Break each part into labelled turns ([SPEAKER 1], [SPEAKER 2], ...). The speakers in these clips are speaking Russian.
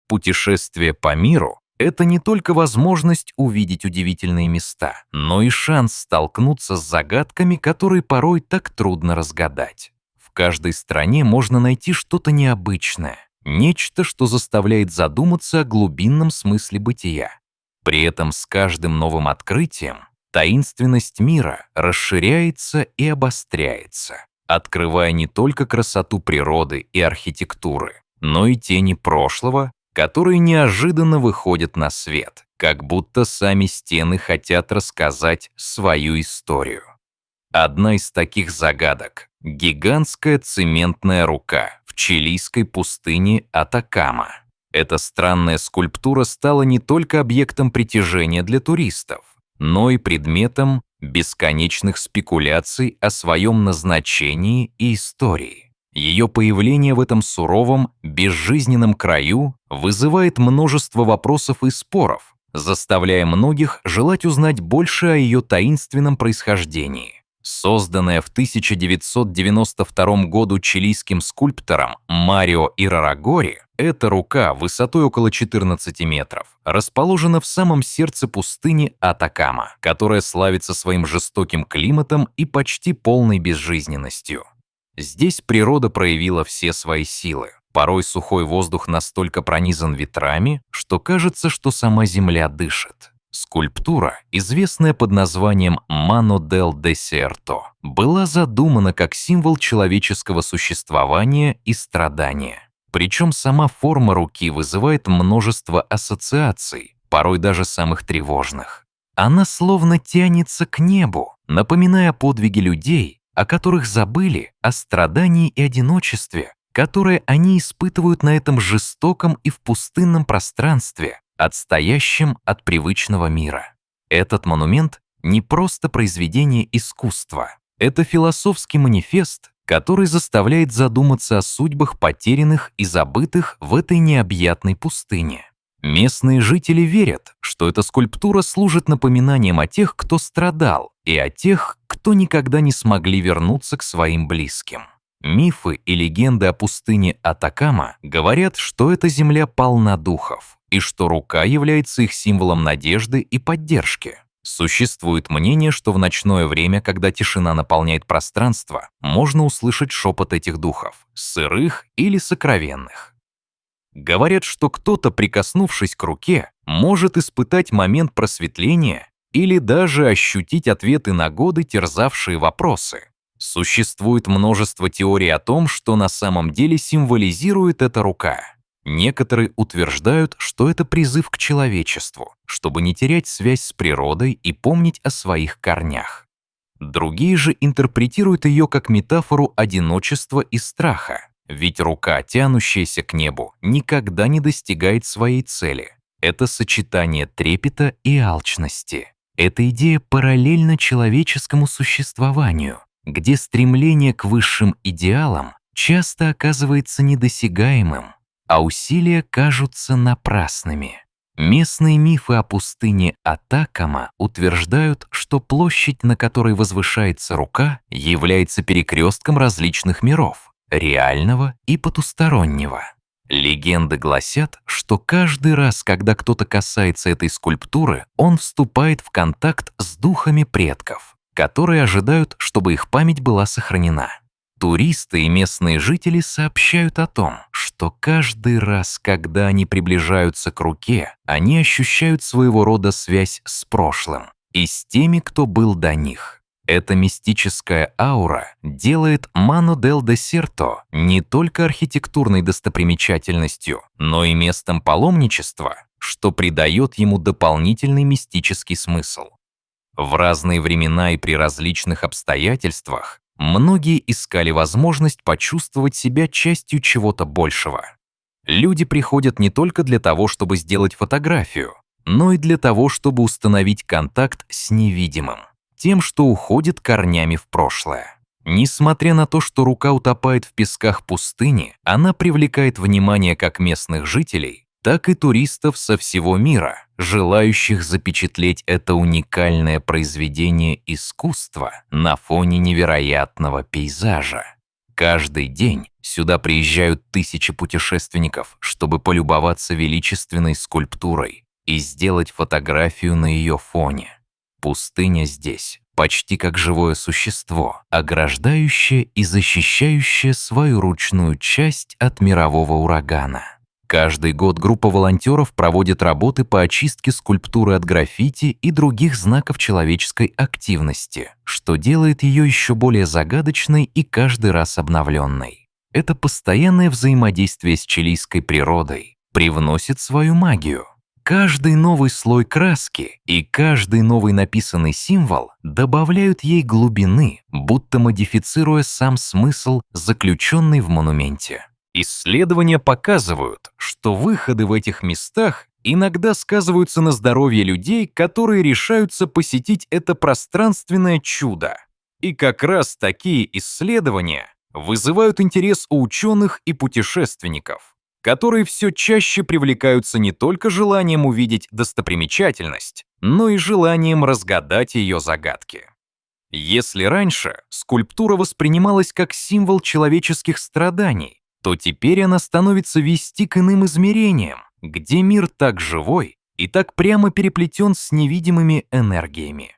[SPEAKER 1] Путешествие по миру — это не только возможность увидеть удивительные места, но и шанс столкнуться с загадками, которые порой так трудно разгадать. В каждой стране можно найти что-то необычное, нечто, что заставляет задуматься о глубинном смысле бытия. При этом с каждым новым открытием таинственность мира расширяется и обостряется, открывая не только красоту природы и архитектуры, но и тени прошлого, которые неожиданно выходят на свет, как будто сами стены хотят рассказать свою историю. Одна из таких загадок — гигантская цементная рука в чилийской пустыне Атакама. Эта странная скульптура стала не только объектом притяжения для туристов, но и предметом бесконечных спекуляций о своем назначении и истории. Ее появление в этом суровом, безжизненном краю вызывает множество вопросов и споров, заставляя многих желать узнать больше о ее таинственном происхождении. Созданная в 1992 году чилийским скульптором Марио Ирарагори, эта рука высотой около 14 метров расположена в самом сердце пустыни Атакама, которая славится своим жестоким климатом и почти полной безжизненностью. Здесь природа проявила все свои силы. Порой сухой воздух настолько пронизан ветрами, что кажется, что сама земля дышит. Скульптура, известная под названием «Mano del Desierto», была задумана как символ человеческого существования и страдания. Причем сама форма руки вызывает множество ассоциаций, порой даже самых тревожных. Она словно тянется к небу, напоминая о подвиге людей, о которых забыли, о страдании и одиночестве, которое они испытывают на этом жестоком и в пустынном пространстве, отстоящем от привычного мира. Этот монумент не просто произведение искусства. Это философский манифест, который заставляет задуматься о судьбах потерянных и забытых в этой необъятной пустыне. Местные жители верят, что эта скульптура служит напоминанием о тех, кто страдал, и о тех, кто никогда не смогли вернуться к своим близким. Мифы и легенды о пустыне Атакама говорят, что эта земля полна духов, и что рука является их символом надежды и поддержки. Существует мнение, что в ночное время, когда тишина наполняет пространство, можно услышать шепот этих духов, сырых или сокровенных. Говорят, что кто-то, прикоснувшись к руке, может испытать момент просветления или даже ощутить ответы на годы, терзавшие вопросы. Существует множество теорий о том, что на самом деле символизирует эта рука. Некоторые утверждают, что это призыв к человечеству, чтобы не терять связь с природой и помнить о своих корнях. Другие же интерпретируют ее как метафору одиночества и страха, ведь рука, тянущаяся к небу, никогда не достигает своей цели. Это сочетание трепета и алчности. Эта идея параллельна человеческому существованию, где стремление к высшим идеалам часто оказывается недосягаемым, а усилия кажутся напрасными. Местные мифы о пустыне Атакама утверждают, что площадь, на которой возвышается рука, является перекрестком различных миров — реального и потустороннего. Легенды гласят, что каждый раз, когда кто-то касается этой скульптуры, он вступает в контакт с духами предков, которые ожидают, чтобы их память была сохранена. Туристы и местные жители сообщают о том, что каждый раз, когда они приближаются к руке, они ощущают своего рода связь с прошлым и с теми, кто был до них. Эта мистическая аура делает Mano del Desierto не только архитектурной достопримечательностью, но и местом паломничества, что придает ему дополнительный мистический смысл. В разные времена и при различных обстоятельствах многие искали возможность почувствовать себя частью чего-то большего. Люди приходят не только для того, чтобы сделать фотографию, но и для того, чтобы установить контакт с невидимым, тем, что уходит корнями в прошлое. Несмотря на то, что рука утопает в песках пустыни, она привлекает внимание как местных жителей, так и туристов со всего мира, желающих запечатлеть это уникальное произведение искусства на фоне невероятного пейзажа. Каждый день сюда приезжают тысячи путешественников, чтобы полюбоваться величественной скульптурой и сделать фотографию на ее фоне. Пустыня здесь почти как живое существо, ограждающее и защищающее свою ручную часть от мирового урагана. Каждый год группа волонтеров проводит работы по очистке скульптуры от граффити и других знаков человеческой активности, что делает ее еще более загадочной и каждый раз обновленной. Это постоянное взаимодействие с чилийской природой привносит свою магию. Каждый новый слой краски и каждый новый написанный символ добавляют ей глубины, будто модифицируя сам смысл, заключенный в монументе. Исследования показывают, что выходы в этих местах иногда сказываются на здоровье людей, которые решаются посетить это пространственное чудо. И как раз такие исследования вызывают интерес у ученых и путешественников, которые все чаще привлекаются не только желанием увидеть достопримечательность, но и желанием разгадать ее загадки. Если раньше скульптура воспринималась как символ человеческих страданий, то теперь она становится вести к иным измерениям, где мир так живой и так прямо переплетен с невидимыми энергиями.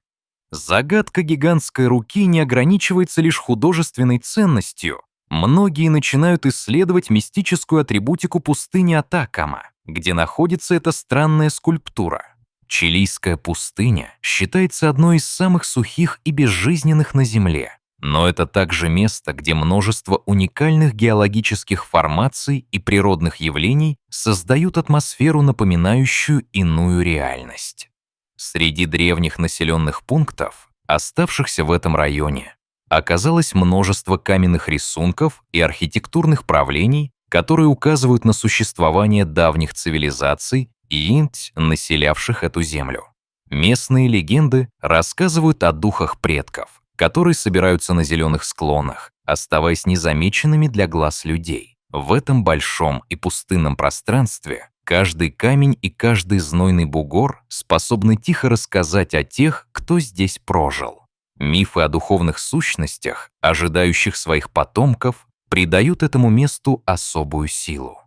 [SPEAKER 1] Загадка гигантской руки не ограничивается лишь художественной ценностью. Многие начинают исследовать мистическую атрибутику пустыни Атакама, где находится эта странная скульптура. Чилийская пустыня считается одной из самых сухих и безжизненных на Земле. Но это также место, где множество уникальных геологических формаций и природных явлений создают атмосферу, напоминающую иную реальность. Среди древних населенных пунктов, оставшихся в этом районе, оказалось множество каменных рисунков и архитектурных правлений, которые указывают на существование давних цивилизаций и инть, населявших эту землю. Местные легенды рассказывают о духах предков, которые собираются на зеленых склонах, оставаясь незамеченными для глаз людей. В этом большом и пустынном пространстве каждый камень и каждый знойный бугор способны тихо рассказать о тех, кто здесь прожил. Мифы о духовных сущностях, ожидающих своих потомков, придают этому месту особую силу.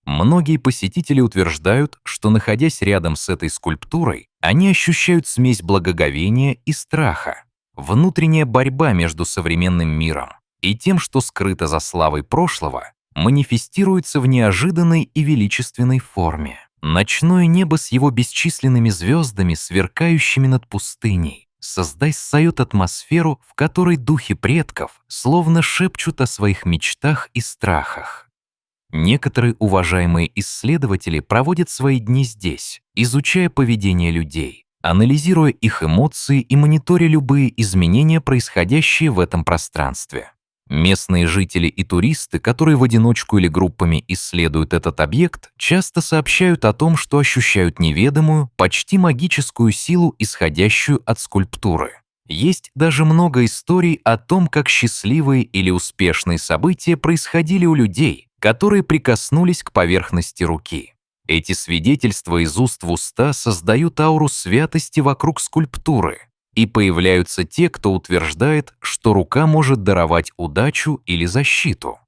[SPEAKER 1] Многие посетители утверждают, что, находясь рядом с этой скульптурой, они ощущают смесь благоговения и страха. Внутренняя борьба между современным миром и тем, что скрыто за славой прошлого, манифестируется в неожиданной и величественной форме. Ночное небо с его бесчисленными звездами, сверкающими над пустыней, создает атмосферу, в которой духи предков словно шепчут о своих мечтах и страхах. Некоторые уважаемые исследователи проводят свои дни здесь, изучая поведение людей, анализируя их эмоции и мониторя любые изменения, происходящие в этом пространстве. Местные жители и туристы, которые в одиночку или группами исследуют этот объект, часто сообщают о том, что ощущают неведомую, почти магическую силу, исходящую от скульптуры. Есть даже много историй о том, как счастливые или успешные события происходили у людей, которые прикоснулись к поверхности руки. Эти свидетельства из уст в уста создают ауру святости вокруг скульптуры, и появляются те, кто утверждает, что рука может даровать удачу или защиту.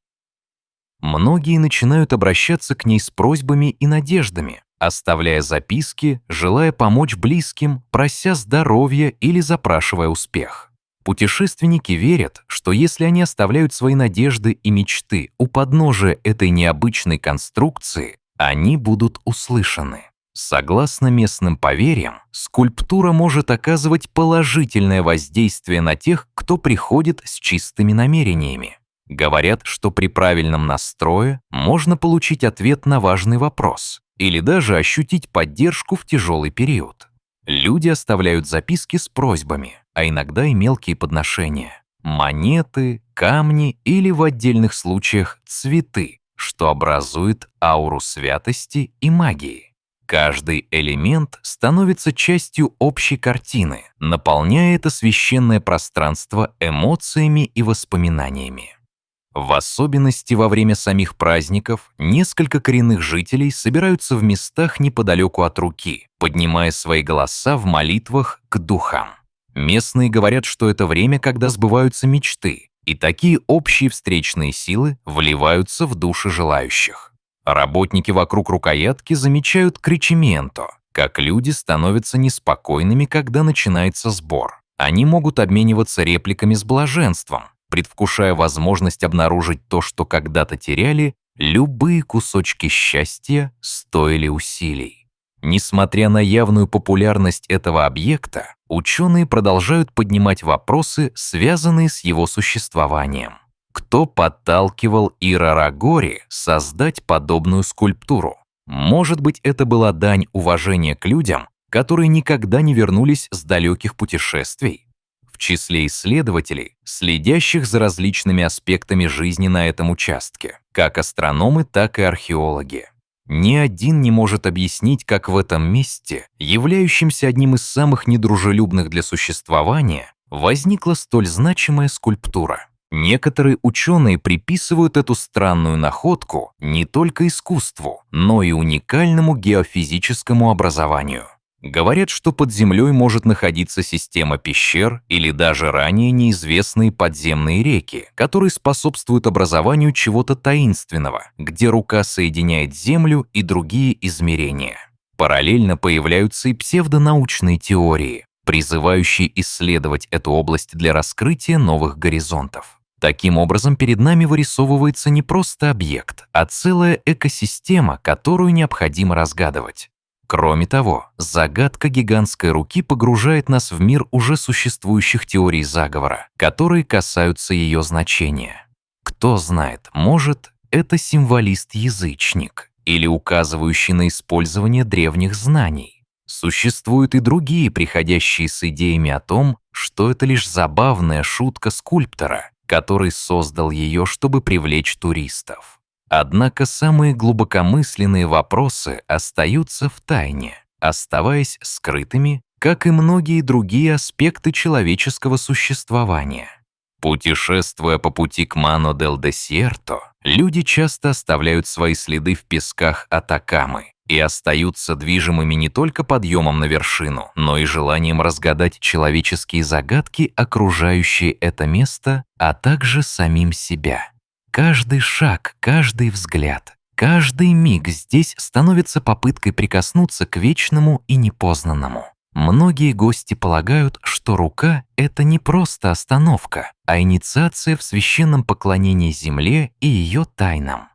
[SPEAKER 1] Многие начинают обращаться к ней с просьбами и надеждами, оставляя записки, желая помочь близким, прося здоровья или запрашивая успех. Путешественники верят, что если они оставляют свои надежды и мечты у подножия этой необычной конструкции, они будут услышаны. Согласно местным поверьям, скульптура может оказывать положительное воздействие на тех, кто приходит с чистыми намерениями. Говорят, что при правильном настрое можно получить ответ на важный вопрос или даже ощутить поддержку в тяжелый период. Люди оставляют записки с просьбами, а иногда и мелкие подношения – монеты, камни или в отдельных случаях цветы, что образует ауру святости и магии. Каждый элемент становится частью общей картины, наполняя это священное пространство эмоциями и воспоминаниями. В особенности во время самих праздников несколько коренных жителей собираются в местах неподалеку от руки, поднимая свои голоса в молитвах к духам. Местные говорят, что это время, когда сбываются мечты, и такие общие встречные силы вливаются в души желающих. Работники вокруг рукоятки замечают кричименто, как люди становятся неспокойными, когда начинается сбор. Они могут обмениваться репликами с блаженством, предвкушая возможность обнаружить то, что когда-то теряли. Любые кусочки счастья стоили усилий. Несмотря на явную популярность этого объекта, ученые продолжают поднимать вопросы, связанные с его существованием. Кто подталкивал Ирарагори создать подобную скульптуру? Может быть, это была дань уважения к людям, которые никогда не вернулись с далеких путешествий? В числе исследователей, следящих за различными аспектами жизни на этом участке, как астрономы, так и археологи. Ни один не может объяснить, как в этом месте, являющемся одним из самых недружелюбных для существования, возникла столь значимая скульптура. Некоторые ученые приписывают эту странную находку не только искусству, но и уникальному геофизическому образованию. Говорят, что под землей может находиться система пещер или даже ранее неизвестные подземные реки, которые способствуют образованию чего-то таинственного, где рука соединяет Землю и другие измерения. Параллельно появляются и псевдонаучные теории, призывающие исследовать эту область для раскрытия новых горизонтов. Таким образом, перед нами вырисовывается не просто объект, а целая экосистема, которую необходимо разгадывать. Кроме того, загадка гигантской руки погружает нас в мир уже существующих теорий заговора, которые касаются ее значения. Кто знает, может, это символист-язычник или указывающий на использование древних знаний. Существуют и другие, приходящие с идеями о том, что это лишь забавная шутка скульптора, который создал ее, чтобы привлечь туристов. Однако самые глубокомысленные вопросы остаются в тайне, оставаясь скрытыми, как и многие другие аспекты человеческого существования. Путешествуя по пути к Мано-дель-Десьерто, люди часто оставляют свои следы в песках Атакамы и остаются движимыми не только подъемом на вершину, но и желанием разгадать человеческие загадки, окружающие это место, а также самим себя. Каждый шаг, каждый взгляд, каждый миг здесь становится попыткой прикоснуться к вечному и непознанному. Многие гости полагают, что рука — это не просто остановка, а инициация в священном поклонении Земле и ее тайнам.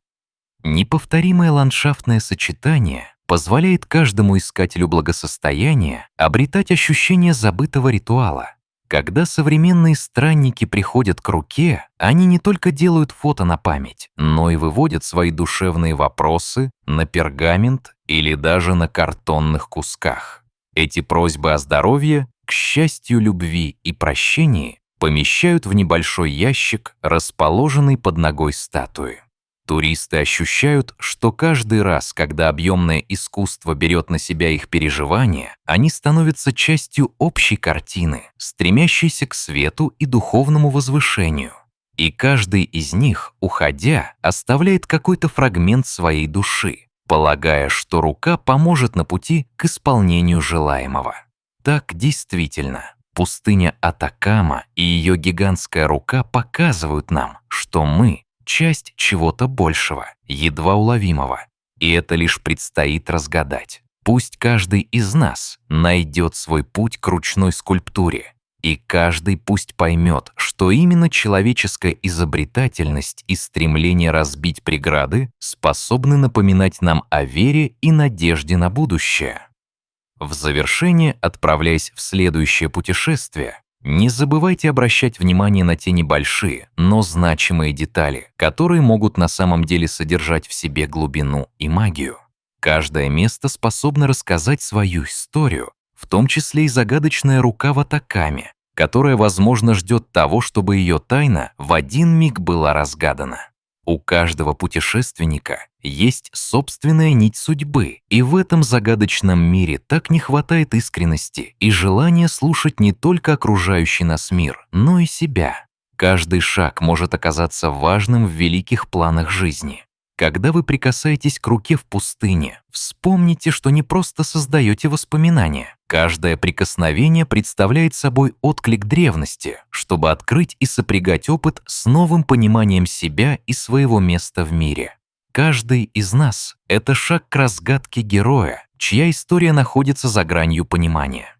[SPEAKER 1] Неповторимое ландшафтное сочетание позволяет каждому искателю благосостояния обретать ощущение забытого ритуала. Когда современные странники приходят к руке, они не только делают фото на память, но и выводят свои душевные вопросы на пергамент или даже на картонных кусках. Эти просьбы о здоровье, к счастью, любви и прощении помещают в небольшой ящик, расположенный под ногой статуи. Туристы ощущают, что каждый раз, когда объемное искусство берет на себя их переживания, они становятся частью общей картины, стремящейся к свету и духовному возвышению. И каждый из них, уходя, оставляет какой-то фрагмент своей души, полагая, что рука поможет на пути к исполнению желаемого. Так действительно, пустыня Атакама и ее гигантская рука показывают нам, что мы — часть чего-то большего, едва уловимого. И это лишь предстоит разгадать. Пусть каждый из нас найдет свой путь к ручной скульптуре, и каждый пусть поймет, что именно человеческая изобретательность и стремление разбить преграды способны напоминать нам о вере и надежде на будущее. В завершение, отправляясь в следующее путешествие, не забывайте обращать внимание на те небольшие, но значимые детали, которые могут на самом деле содержать в себе глубину и магию. Каждое место способно рассказать свою историю, в том числе и загадочная рука в Атакаме, которая, возможно, ждет того, чтобы ее тайна в один миг была разгадана. У каждого путешественника есть собственная нить судьбы, и в этом загадочном мире так не хватает искренности и желания слушать не только окружающий нас мир, но и себя. Каждый шаг может оказаться важным в великих планах жизни. Когда вы прикасаетесь к руке в пустыне, вспомните, что не просто создаете воспоминания. Каждое прикосновение представляет собой отклик древности, чтобы открыть и сопрягать опыт с новым пониманием себя и своего места в мире. Каждый из нас — это шаг к разгадке героя, чья история находится за гранью понимания.